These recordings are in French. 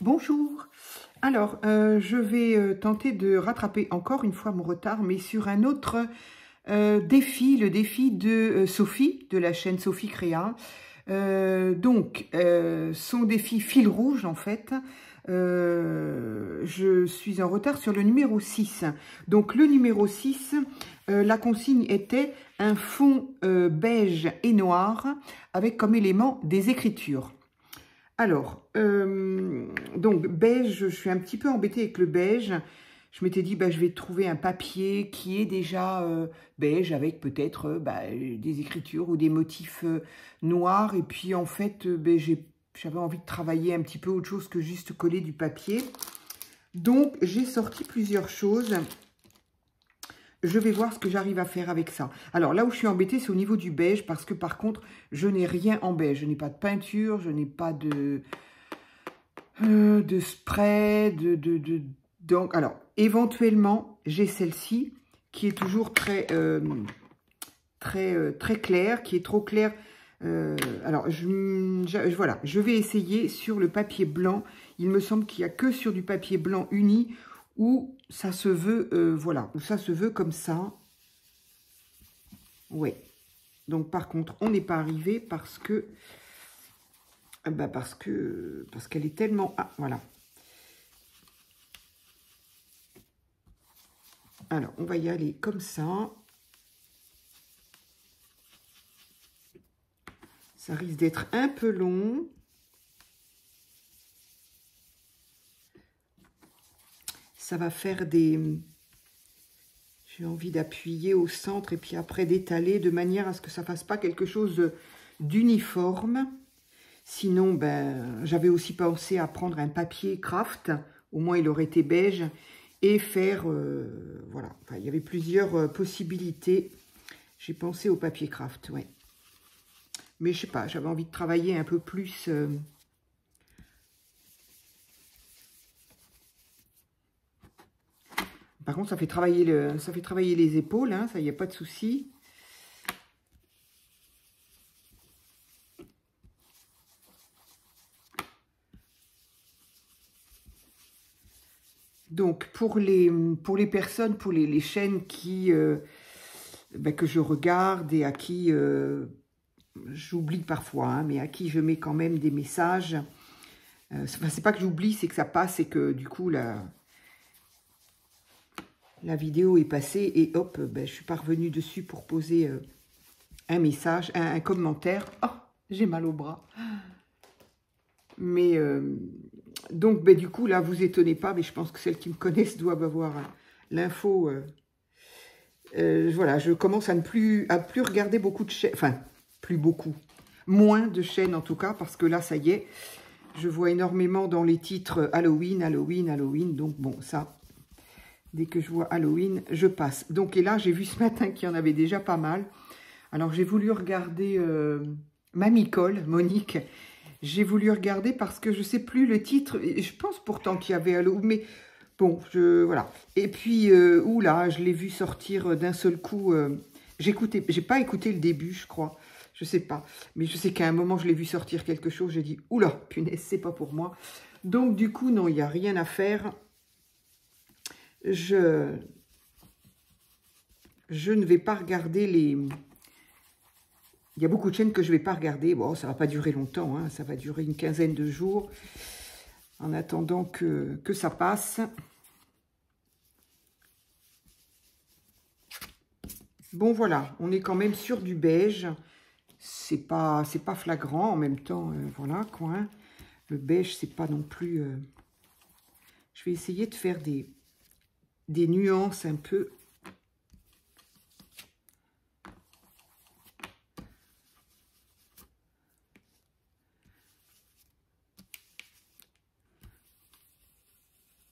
Bonjour. Alors, je vais tenter de rattraper encore une fois mon retard, mais sur un autre défi, le défi de Sophie, de la chaîne Sophie Créa. Son défi fil rouge, en fait, je suis en retard sur le numéro 6. Donc, le numéro 6, la consigne était un fond beige et noir avec comme élément des écritures. Alors, donc beige, je suis un petit peu embêtée avec le beige. Je m'étais dit, bah, je vais trouver un papier qui est déjà beige avec peut-être des écritures ou des motifs noirs. Et puis en fait, j'avais envie de travailler un petit peu autre chose que juste coller du papier. Donc, j'ai sorti plusieurs choses. Je vais voir ce que j'arrive à faire avec ça. Alors là où je suis embêtée, c'est au niveau du beige parce que par contre, je n'ai rien en beige. Je n'ai pas de peinture, je n'ai pas de spray, donc, alors, éventuellement, j'ai celle-ci qui est toujours très claire, qui est trop claire. Alors, voilà, je vais essayer sur le papier blanc. Il me semble qu'il n'y a que sur du papier blanc uni où ça se veut, voilà, où ça se veut comme ça. Ouais. Donc, par contre, on n'est pas arrivé parce que, parce qu'elle est tellement... Ah, voilà. Alors, on va y aller comme ça. Ça risque d'être un peu long. Ça va faire des... J'ai envie d'appuyer au centre et puis après d'étaler de manière à ce que ça ne fasse pas quelque chose d'uniforme. Sinon, ben, j'avais aussi pensé à prendre un papier craft. Au moins, il aurait été beige. Et faire... voilà. Enfin, il y avait plusieurs possibilités. J'ai pensé au papier craft, ouais. Mais je sais pas, j'avais envie de travailler un peu plus... Par contre, ça fait travailler les épaules, hein, ça, il n'y a pas de souci. Donc, pour les personnes, pour les chaînes qui, que je regarde et à qui j'oublie parfois, hein, mais à qui je mets quand même des messages. C'est pas que j'oublie, c'est que ça passe et que du coup, la vidéo est passée et hop, je suis parvenue dessus pour poser un message, un commentaire. Oh, j'ai mal au bras. Mais donc, du coup, là, vous étonnez pas, mais je pense que celles qui me connaissent doivent avoir l'info. Voilà, je commence à ne plus regarder beaucoup de chaînes, enfin, plus beaucoup, moins de chaînes en tout cas, parce que là, ça y est, je vois énormément dans les titres Halloween, Halloween, Halloween, donc bon, ça, dès que je vois Halloween, je passe. Donc, et là, j'ai vu ce matin qu'il y en avait déjà pas mal. Alors, j'ai voulu regarder Mamie Cole, Monique. J'ai voulu regarder parce que je ne sais plus le titre. Je pense pourtant qu'il y avait Halloween, mais bon, voilà. Et puis, oula, je l'ai vu sortir d'un seul coup. J'ai pas écouté le début, je crois. Je sais pas. Mais je sais qu'à un moment, je l'ai vu sortir quelque chose. J'ai dit, oula, punaise, c'est pas pour moi. Donc, du coup, non, il n'y a rien à faire. Je ne vais pas regarder les... Il y a beaucoup de chaînes que je ne vais pas regarder. Bon, ça ne va pas durer longtemps, hein. Ça va durer une quinzaine de jours en attendant que ça passe. Bon, voilà, on est quand même sur du beige. C'est pas flagrant en même temps. Voilà, quoi. Hein. Le beige, c'est pas non plus... Je vais essayer de faire des nuances un peu...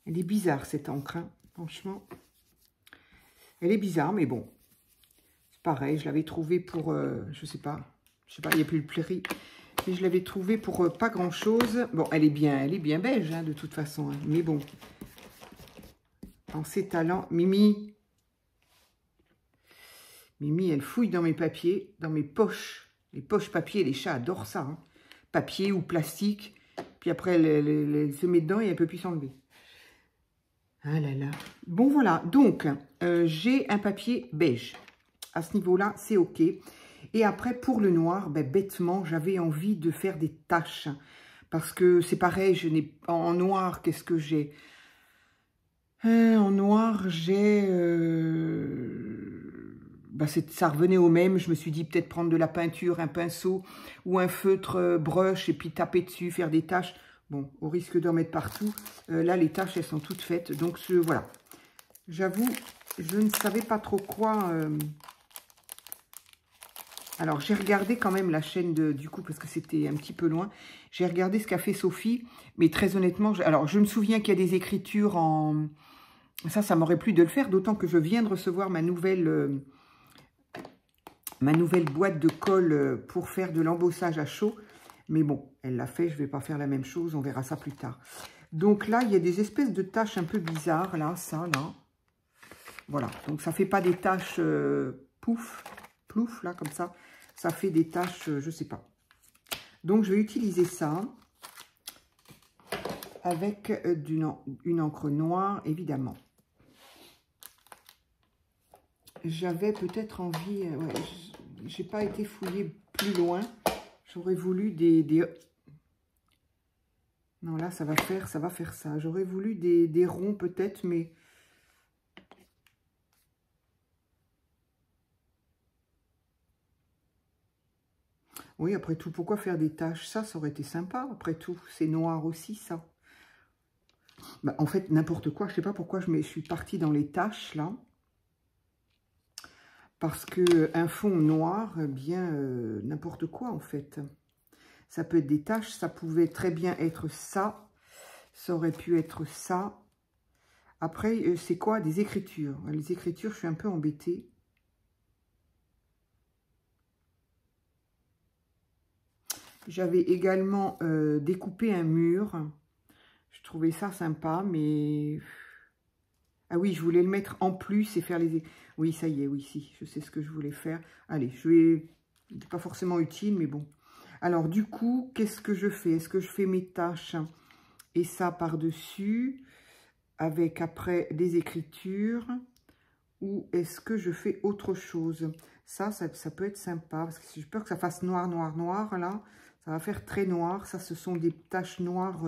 Elle est bizarre, cette encre, hein, franchement. Elle est bizarre, mais bon. C'est pareil, je l'avais trouvée pour... je sais pas, il n'y a plus le prix. Mais je l'avais trouvée pour pas grand-chose. Bon, elle est bien beige, hein, de toute façon. Hein, mais bon. En s'étalant... Mimi, elle fouille dans mes papiers, dans mes poches. Les poches papier, les chats adorent ça. Hein. Papier ou plastique. Puis après, elle se met dedans et elle ne peut plus s'enlever. Ah là là. Bon, voilà. Donc, j'ai un papier beige. À ce niveau-là, c'est OK. Et après, pour le noir, ben, bêtement, j'avais envie de faire des taches. Parce que c'est pareil, je n'ai en noir, qu'est-ce que j'ai? En noir, j'ai... Ben, ça revenait au même. Je me suis dit peut-être prendre de la peinture, un pinceau ou un feutre brush et puis taper dessus, faire des taches. Bon, au risque d'en mettre partout. Là, les taches, elles sont toutes faites. Donc, voilà. J'avoue, je ne savais pas trop quoi... Alors, j'ai regardé quand même la chaîne du coup, parce que c'était un petit peu loin. J'ai regardé ce qu'a fait Sophie, mais très honnêtement, alors je me souviens qu'il y a des écritures en... Ça m'aurait plu de le faire, d'autant que je viens de recevoir ma nouvelle boîte de colle pour faire de l'embossage à chaud. Mais bon, elle l'a fait, je ne vais pas faire la même chose, on verra ça plus tard. Donc là, il y a des espèces de taches un peu bizarres, là, ça, là. Voilà, donc ça ne fait pas des taches plouf, là, comme ça. Ça fait des taches, je ne sais pas. Donc, je vais utiliser ça avec une encre noire, évidemment. J'avais peut-être envie... ouais, j'ai pas été fouiller plus loin. J'aurais voulu des... Non, là, ça va faire ça. J'aurais voulu des ronds, peut-être, mais... Oui, après tout, pourquoi faire des taches? Ça aurait été sympa, après tout. C'est noir aussi, ça. Bah, en fait, n'importe quoi. Je ne sais pas pourquoi je suis partie dans les taches, là. Parce qu'un fond noir, eh bien, n'importe quoi, en fait. Ça peut être des taches, ça pouvait très bien être ça. Ça aurait pu être ça. Après, c'est quoi? Des écritures. Les écritures, je suis un peu embêtée. J'avais également découpé un mur. Je trouvais ça sympa, mais... Ah oui, je voulais le mettre en plus et faire les... Oui, ça y est, oui, si, je sais ce que je voulais faire. Allez, je vais... C'est pas forcément utile, mais bon. Alors, du coup, qu'est-ce que je fais? Est-ce que je fais mes tâches et ça par-dessus, avec après des écritures, ou est-ce que je fais autre chose? Ça peut être sympa, parce que j'ai peur que ça fasse noir, noir, noir, là. Ça va faire très noir. Ça, ce sont des taches noires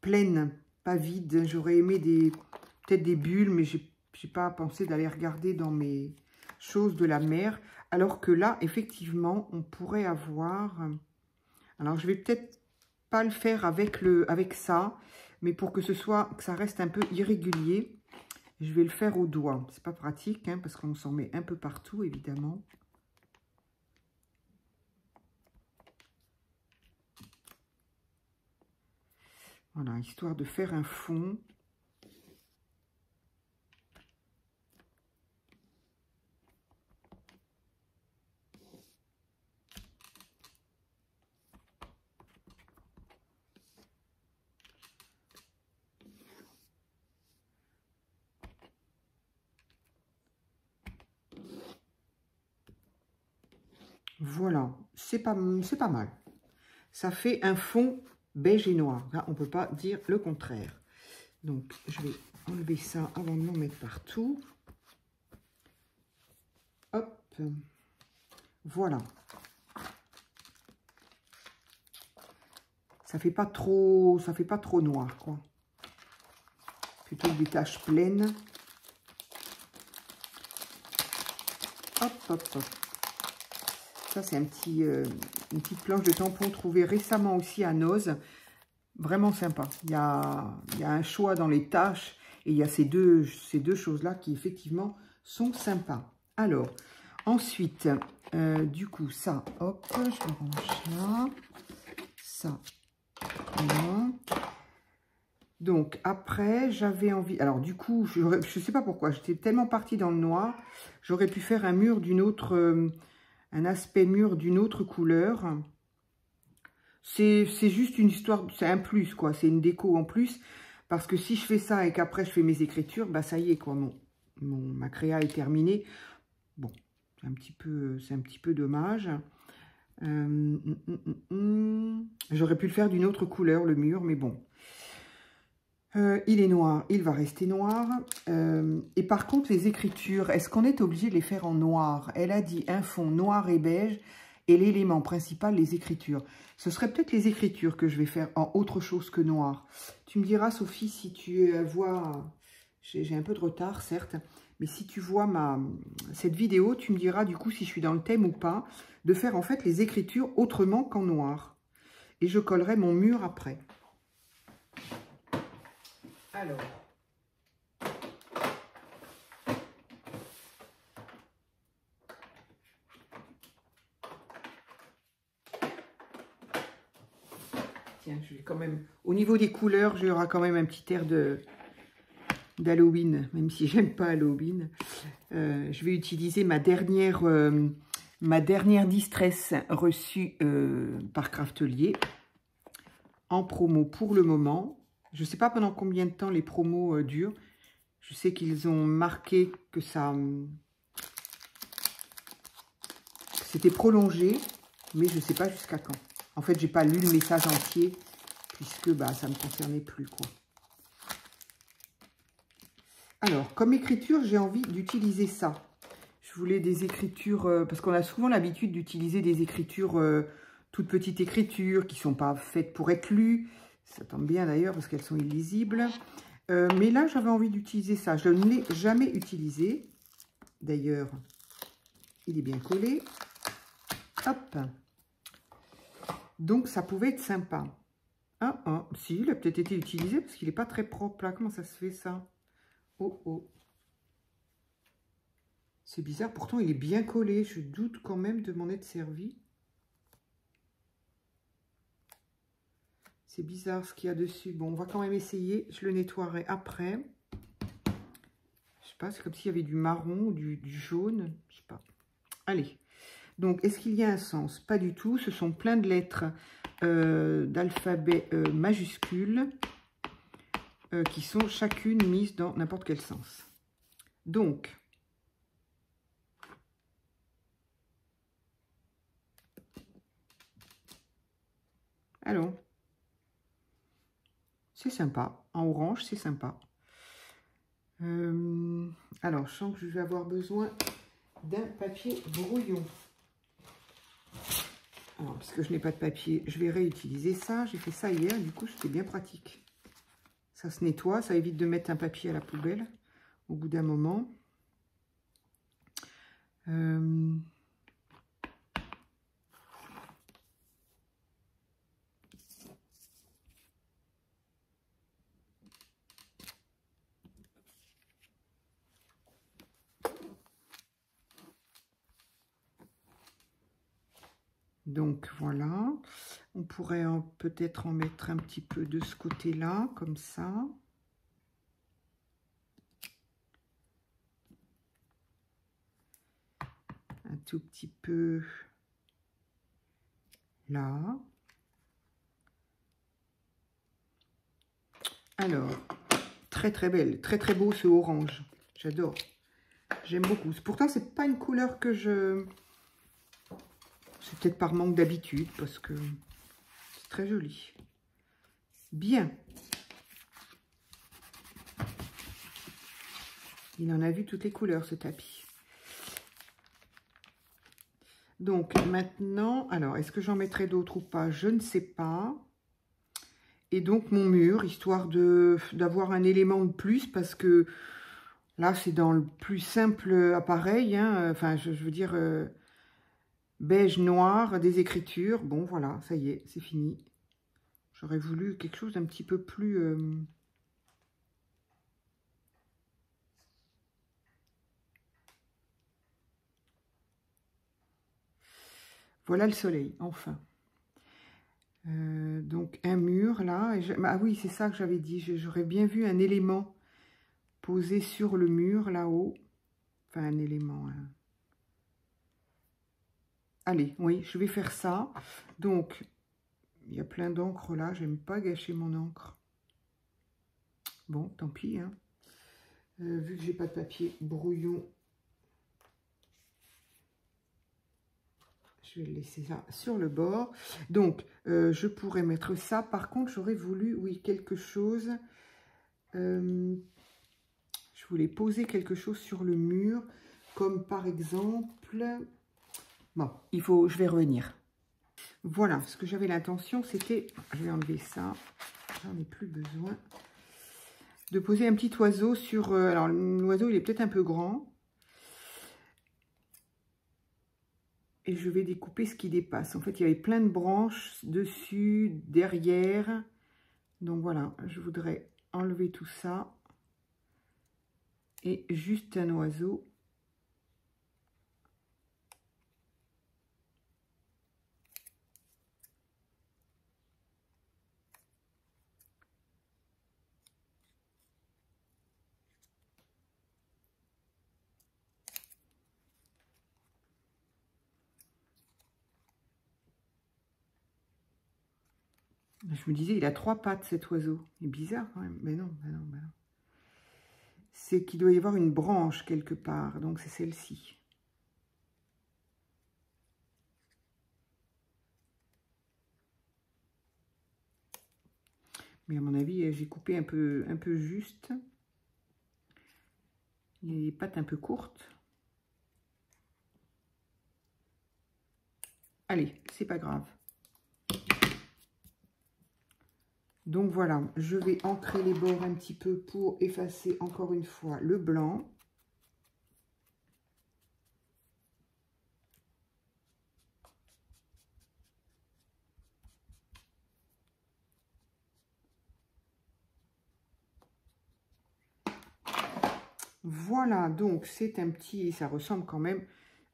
pleines, pas vides. J'aurais aimé peut-être des bulles, mais j'ai pas pensé d'aller regarder dans mes choses de la mer. Alors que là, effectivement, on pourrait avoir... Alors, je vais peut-être pas le faire avec ça, mais pour que ça reste un peu irrégulier, je vais le faire au doigt. C'est pas pratique, hein, parce qu'on s'en met un peu partout, évidemment. Voilà, histoire de faire un fond. Voilà, c'est pas mal. Ça fait un fond beige et noir. Là, on ne peut pas dire le contraire. Donc, je vais enlever ça avant de m'en mettre partout. Hop. Voilà. Ça fait pas trop noir, quoi. Plutôt des taches pleines. Hop, hop, hop. Ça, c'est une petite planche de tampon trouvée récemment aussi à Noz. Vraiment sympa. Il y a un choix dans les taches et il y a ces deux choses-là qui, effectivement, sont sympas. Alors, ensuite, du coup, ça, hop, je le range là. Ça, voilà. Donc, après, j'avais envie... Alors, du coup, je ne sais pas pourquoi, j'étais tellement partie dans le noir. J'aurais pu faire un mur d'une autre... un aspect mur d'une autre couleur. C'est juste une histoire, c'est un plus, quoi. C'est une déco en plus. Parce que si je fais ça et qu'après je fais mes écritures, bah ça y est, quoi. Ma créa est terminée. Bon, c'est un petit peu dommage. J'aurais pu le faire d'une autre couleur, le mur, mais bon. Il est noir, il va rester noir. Et par contre, les écritures, est-ce qu'on est obligé de les faire en noir? Elle a dit un fond noir et beige et l'élément principal, les écritures. Ce serait peut-être les écritures que je vais faire en autre chose que noir. Tu me diras, Sophie, si tu vois... J'ai un peu de retard, certes, mais si tu vois cette vidéo, tu me diras du coup si je suis dans le thème ou pas, de faire en fait les écritures autrement qu'en noir. Et je collerai mon mur après. Alors, tiens, je vais quand même, au niveau des couleurs, il y aura quand même un petit air d'Halloween, même si j'aime pas Halloween. Je vais utiliser ma dernière distress reçue par Craftelier en promo pour le moment. Je ne sais pas pendant combien de temps les promos durent. Je sais qu'ils ont marqué que c'était prolongé, mais je ne sais pas jusqu'à quand. En fait, j'ai pas lu le message entier puisque ça ne me concernait plus, quoi. Alors, comme écriture, j'ai envie d'utiliser ça. Je voulais des écritures, parce qu'on a souvent l'habitude d'utiliser des écritures, toutes petites écritures, qui ne sont pas faites pour être lues. Ça tombe bien d'ailleurs, parce qu'elles sont illisibles. Mais là, j'avais envie d'utiliser ça. Je ne l'ai jamais utilisé. D'ailleurs, il est bien collé. Hop. Donc, ça pouvait être sympa. Si, il a peut-être été utilisé, parce qu'il n'est pas très propre, là. Comment ça se fait, ça? Oh, oh. C'est bizarre, pourtant il est bien collé. Je doute quand même de m'en être servi. C'est bizarre ce qu'il y a dessus. Bon, on va quand même essayer. Je le nettoierai après. Je sais pas, c'est comme s'il y avait du marron ou du jaune. Je sais pas. Allez. Donc, est-ce qu'il y a un sens? Pas du tout. Ce sont plein de lettres d'alphabet majuscules qui sont chacune mises dans n'importe quel sens. Donc, allons. C'est sympa. En orange, c'est sympa. Alors, je sens que je vais avoir besoin d'un papier brouillon. Alors, puisque je n'ai pas de papier, je vais réutiliser ça. J'ai fait ça hier, du coup, c'était bien pratique. Ça se nettoie, ça évite de mettre un papier à la poubelle au bout d'un moment. Donc voilà, on pourrait peut-être en mettre un petit peu de ce côté-là, comme ça. Un tout petit peu là. Alors, très très belle, très très beau ce orange. J'adore, j'aime beaucoup. Pourtant, c'est pas une couleur que je... C'est peut-être par manque d'habitude, parce que c'est très joli. Bien. Il en a vu toutes les couleurs, ce tapis. Donc, maintenant, alors, est-ce que j'en mettrai d'autres ou pas? Je ne sais pas. Et donc, mon mur, histoire d'avoir un élément de plus, parce que là, c'est dans le plus simple appareil. Hein, enfin, je veux dire... beige noir, des écritures. Bon, voilà, ça y est, c'est fini. J'aurais voulu quelque chose d'un petit peu plus... Voilà le soleil, enfin. Donc, un mur, là. Ah oui, c'est ça que j'avais dit. J'aurais bien vu un élément posé sur le mur, là-haut. Enfin, un élément... Hein. Allez, oui, je vais faire ça. Donc, il y a plein d'encre là. J'aime pas gâcher mon encre. Bon, tant pis. Hein. Vu que j'ai pas de papier brouillon, je je vais laisser ça sur le bord. Donc, je pourrais mettre ça. Par contre, j'aurais voulu, oui, quelque chose. Je voulais poser quelque chose sur le mur, comme par exemple... Bon, je vais revenir. Voilà, ce que j'avais l'intention, c'était... Je vais enlever ça. J'en ai plus besoin. De poser un petit oiseau sur... alors, l'oiseau, il est peut-être un peu grand. Et je vais découper ce qui dépasse. En fait, il y avait plein de branches dessus, derrière. Donc voilà, je voudrais enlever tout ça. Et juste un oiseau. Je me disais, il a 3 pattes cet oiseau. Il est bizarre quand même. Mais non, mais non, mais non. C'est qu'il doit y avoir une branche quelque part. Donc c'est celle-ci. Mais à mon avis, j'ai coupé un peu juste. Il y a des pattes un peu courtes. Allez, c'est pas grave. Donc voilà, je vais ancrer les bords un petit peu pour effacer encore une fois le blanc. Voilà, donc c'est un petit, ça ressemble quand même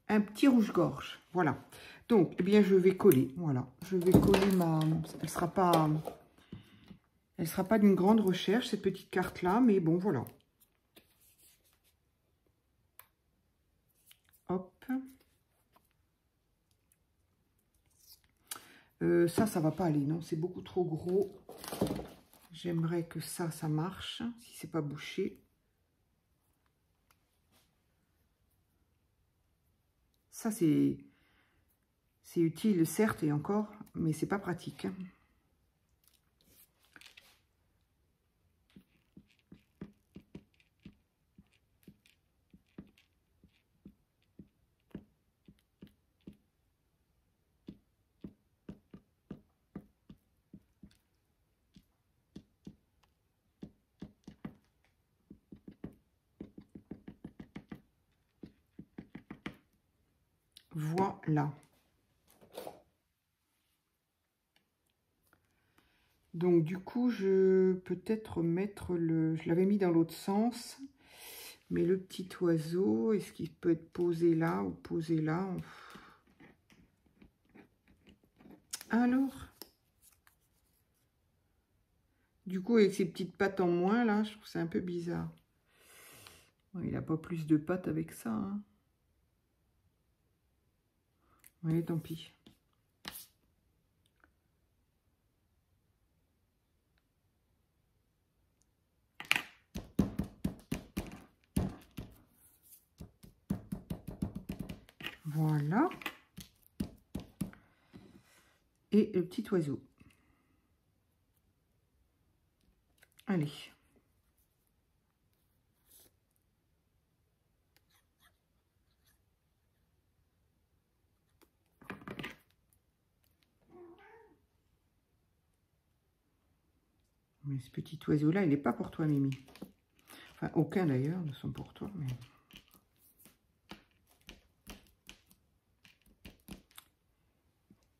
à un petit rouge-gorge. Voilà. Donc, eh bien, je vais coller. Voilà, je vais coller ma... Elle sera pas d'une grande recherche, cette petite carte-là, mais bon, voilà. Hop. Ça va pas aller, non, c'est beaucoup trop gros. J'aimerais que ça marche, si c'est pas bouché. Ça, c'est utile, certes, et encore, mais c'est pas pratique. Voilà. Donc, du coup, je peut-être mettre le... Je l'avais mis dans l'autre sens. Mais le petit oiseau, est-ce qu'il peut être posé là ou posé là? Alors, du coup, avec ses petites pattes en moins, là, je trouve ça un peu bizarre. Bon, il n'a pas plus de pattes avec ça. Hein. Oui, tant pis. Voilà. Et le petit oiseau. Allez. Mais ce petit oiseau-là, il n'est pas pour toi, Mimi. Enfin, aucun d'ailleurs ne sont pour toi. Mais...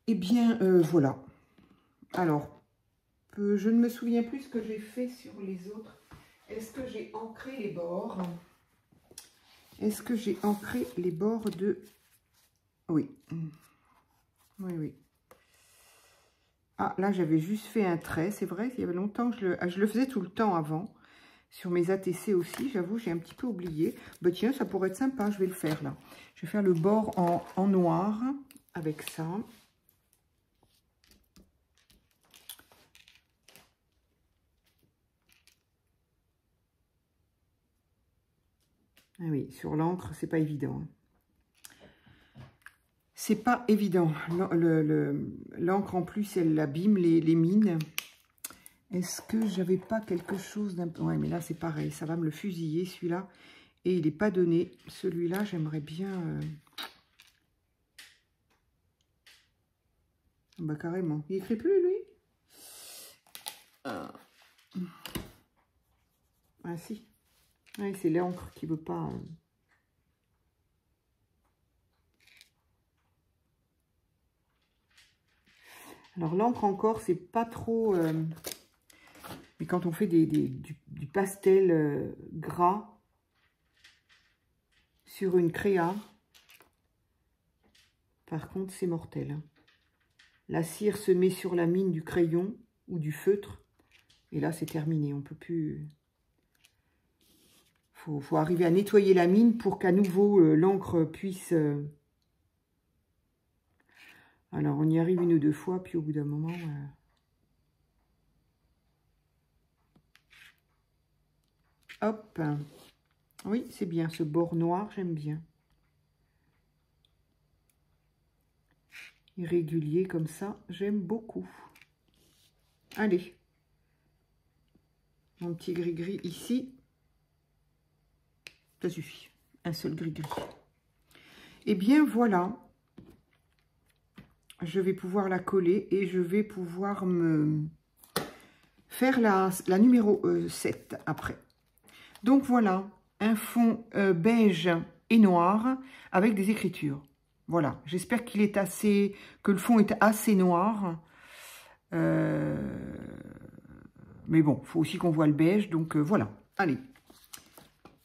Eh bien, voilà. Alors, je ne me souviens plus ce que j'ai fait sur les autres. Est-ce que j'ai ancré les bords? Est-ce que j'ai ancré les bords de... Oui. Oui, oui. Ah, là, j'avais juste fait un trait. C'est vrai, il y avait longtemps que je le faisais tout le temps avant. Sur mes ATC aussi, j'avoue, j'ai un petit peu oublié. Bah tiens, ça pourrait être sympa, je vais le faire là. Je vais faire le bord en noir avec ça. Ah oui, sur l'encre, c'est pas évident. C'est pas évident. L'encre en plus, elle abîme les mines. Est-ce que j'avais pas quelque chose d'un peu... Ouais, mais là, c'est pareil. Ça va me le fusiller, celui-là. Et il n'est pas donné. Celui-là, j'aimerais bien... Bah, carrément. Il écrit plus, lui? Ah, si. Ouais, c'est l'encre qui veut pas... Alors, l'encre encore, c'est pas trop... Mais quand on fait du pastel gras sur une créa, par contre, c'est mortel. Hein. La cire se met sur la mine du crayon ou du feutre. Et là, c'est terminé. On peut plus... Faut arriver à nettoyer la mine pour qu'à nouveau, l'encre puisse... Alors, on y arrive une ou deux fois, puis au bout d'un moment... Hop. Oui, c'est bien. Ce bord noir, j'aime bien. Irrégulier comme ça, j'aime beaucoup. Allez. Mon petit gris-gris ici. Ça suffit. Un seul gris-gris. Et bien, voilà. Je vais pouvoir la coller et je vais pouvoir me faire la numéro 7 après. Donc voilà, un fond beige et noir avec des écritures. Voilà, j'espère qu'il est assez, que le fond est assez noir. Mais bon, il faut aussi qu'on voit le beige, donc voilà. Allez,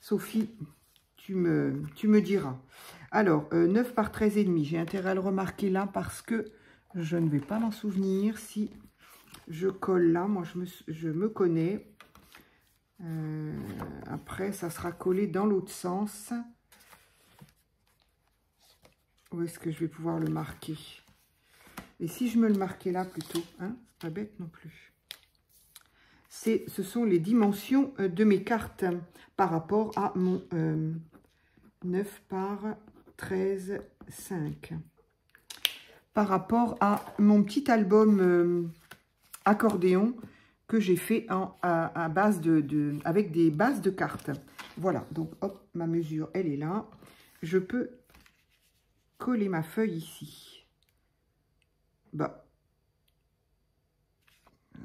Sophie, tu me diras. Alors, 9 par 13,5, j'ai intérêt à le remarquer là parce que je ne vais pas m'en souvenir si je colle là. Moi, je me connais. Après, ça sera collé dans l'autre sens. Où est-ce que je vais pouvoir le marquer? Et si je me le marquais là plutôt, hein, pas bête non plus. Ce sont les dimensions de mes cartes par rapport à mon 9 par 13,5. Par rapport à mon petit album accordéon que j'ai fait à base avec des bases de cartes. Voilà, donc hop, ma mesure, elle est là. Je peux coller ma feuille ici. Bah,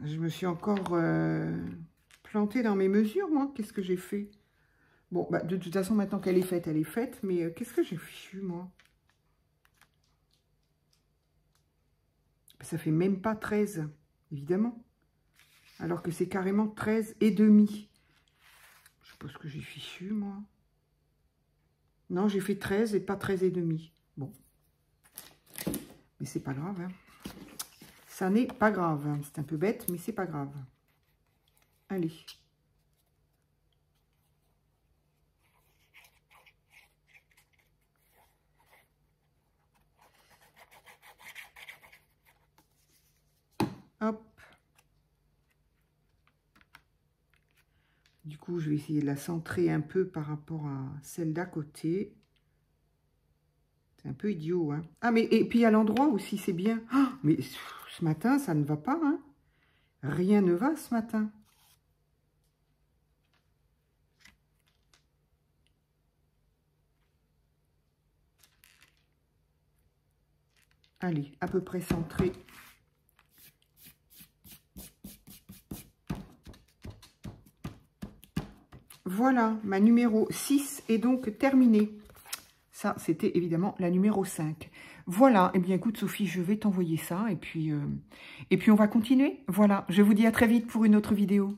je me suis encore plantée dans mes mesures, moi. Qu'est-ce que j'ai fait? Bon, bah, de toute façon, maintenant qu'elle est faite, mais qu'est-ce que j'ai fichu, moi? Ça fait même pas 13, évidemment. Alors que c'est carrément 13,5. Je sais pas ce que j'ai fichu, moi. Non, j'ai fait 13 et pas 13,5. Bon. Mais c'est pas grave, hein. Ça n'est pas grave. Hein. C'est un peu bête, mais c'est pas grave. Allez. Hop. Du coup, je vais essayer de la centrer un peu par rapport à celle d'à côté. C'est un peu idiot, hein. Ah, mais et puis à l'endroit aussi, c'est bien. Oh, mais ce matin, ça ne va pas, hein. Rien ne va ce matin. Allez, à peu près centré. Voilà, ma numéro 6 est donc terminée. Ça, c'était évidemment la numéro 5. Voilà, eh bien écoute Sophie, je vais t'envoyer ça et puis on va continuer. Voilà, je vous dis à très vite pour une autre vidéo.